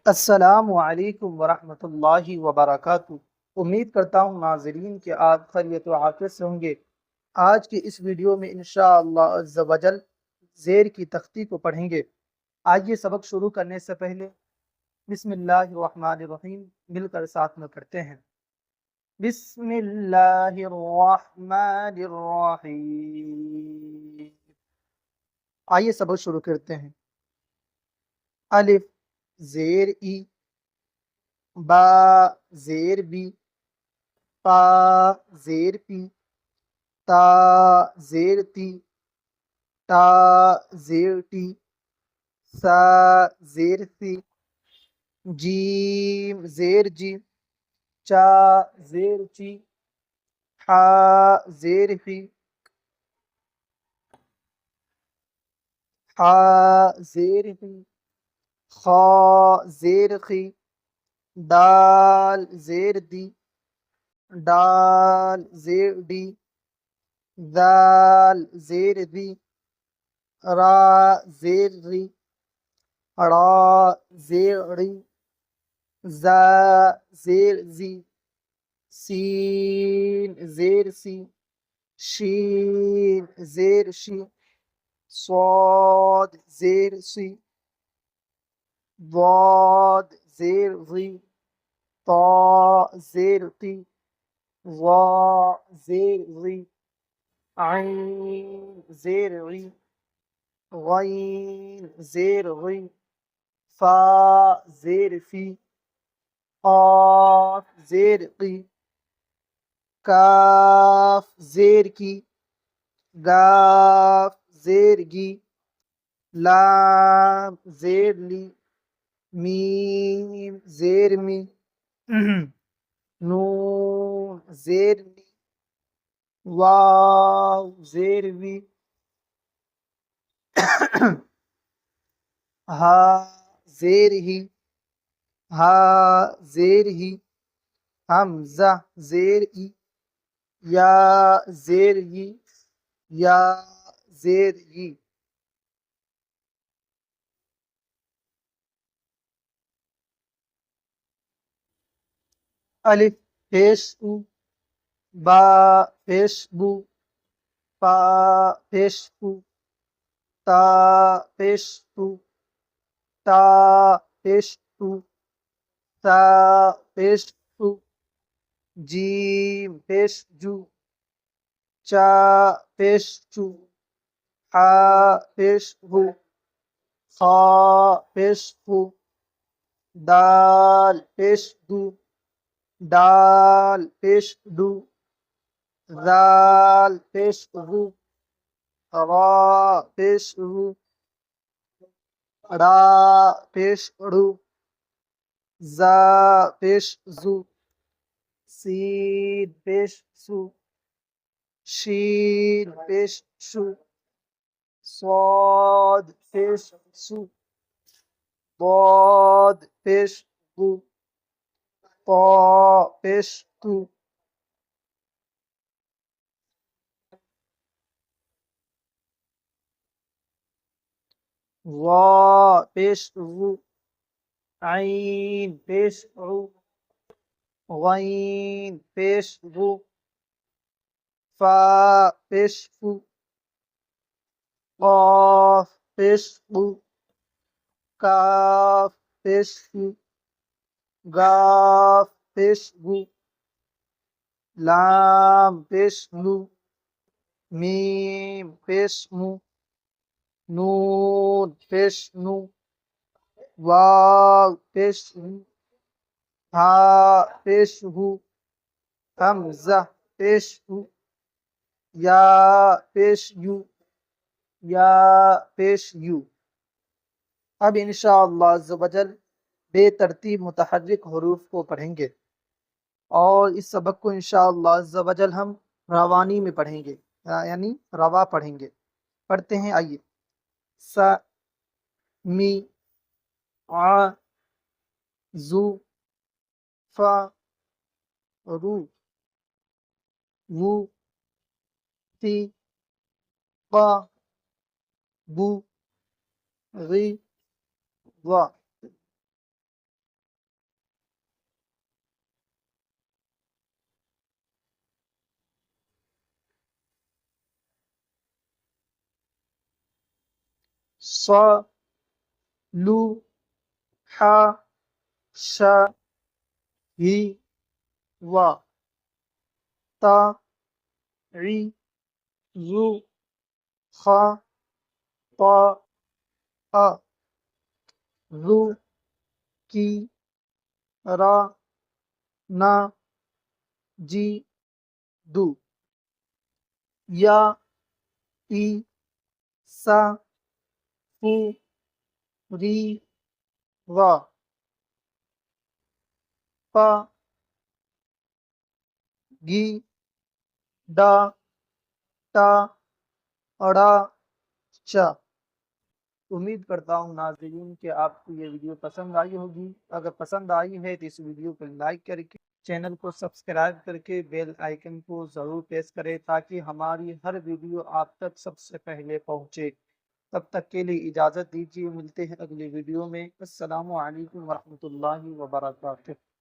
अस्सलामु अलैकुम वरहमतुल्लाहि वबरकातुहू। उम्मीद करता हूँ नाज़रीन कि आप खैरियत व आफियत से होंगे। आज की इस वीडियो में इंशाअल्लाह अज़्ज़ व जल ज़ेर की तख्ती को पढ़ेंगे। आइए सबक शुरू करने से पहले बिस्मिल्लाहिर्रहमानिर्रहीम मिलकर साथ में पढ़ते हैं। बिस्मिल्लाहिर्रहमानिर्रहीम। आइए सबक शुरू करते हैं। अलिफ ज़ेर ई, बा ज़ेर बी, पा ज़ेर पी, ता ज़ेर ती, टा ज़ेर टी, सा ज़ेर सी, जीम ज़ेर जी, चा ज़ेर ची, हा ज़ेर ही, हा ज़ेर ही, खा ज़ेर खी, दाल ज़ेर दी, डाल ज़ेर डी, दाल ज़ेर दी, रा ज़ेर री, रा ज़ेर री, जा ज़ेर जी, सीन ज़ेर सी, शीन ज़ेर शी, स्वाद ज़ेर सी, वाद ज़ेर ज़ी, ता ज़ेर ती, ज़ा ज़ेर ज़ी, ऐन ज़ेर ग़ी, ग़ैन ज़ेर ग़ी, फा ज़ेर फी, क़ाफ ज़ेर क़ी, काफ ज़ेर की, गाफ ज़ेर गी, लाम ज़ेर ली, मीम ज़ेर मी, नून ज़ेर नी, वाव ज़ेर वी, हा ज़ेर ही, हा ज़ेर ही, हमज़ा ज़ेर ई, या ज़ेर ई, या ज़ेर ई। अलिफ पेश उ, बा पेश बू, पा पेश पू, ता पेश तू, ता पेश तू, ता पेश तू, जीम पेश जू, चा पेश चू, हा पेश हू, खा पेश हू, दाल पेश दू, डाल पेश दू, दाल पेश रू, रा पेश रू, रा पेश रू, जा पेश जू, सीन पेश सू, शीन पेश शू, स्वाद पेश सू, ضاد पेश दू, ता पेश तू, वा पेश रू, ऐन पेश रू, गैन पेश गू, फा पेश फू, क़ाफ पेश क़ू, काफ पेश फू, गाफ पेश गू, लाम पेश लू, मीम पेश मू, नून पेश नू, वाव पेश हू, हा पेश हू, हमज़ा पेश हू, या पेश यू, या पेश यू। अब इंशाअल्लाह अज़्ज़ व जल बेतरतीब मुतहर्रिक हुरूफ को पढ़ेंगे और इस सबक को इंशाअल्लाह अज़्ज़ व जल हम रवानी में पढ़ेंगे, यानी रवा पढ़ेंगे। पढ़ते हैं, आइए। स, मी, आ, जू, फा, रू, वू, ती, क़ा, बू, ग़ी, ज़ा। सा लू हा शा ही वा ता री जू खा ता आ जू की रा ना जी दू या ई सा फू री वा पा गी डा टा अड़ा चा। उम्मीद करता हूँ नाज़रीन कि आपको ये वीडियो पसंद आई होगी। अगर पसंद आई है तो इस वीडियो को लाइक करके चैनल को सब्सक्राइब करके बेल आइकन को ज़रूर प्रेस करें ताकि हमारी हर वीडियो आप तक सबसे पहले पहुँचे। तब तक के लिए इजाज़त दीजिए, मिलते हैं अगली वीडियो में। अस्सलामु अलैकुम वरहमतुल्लाहि वबरकातुहू।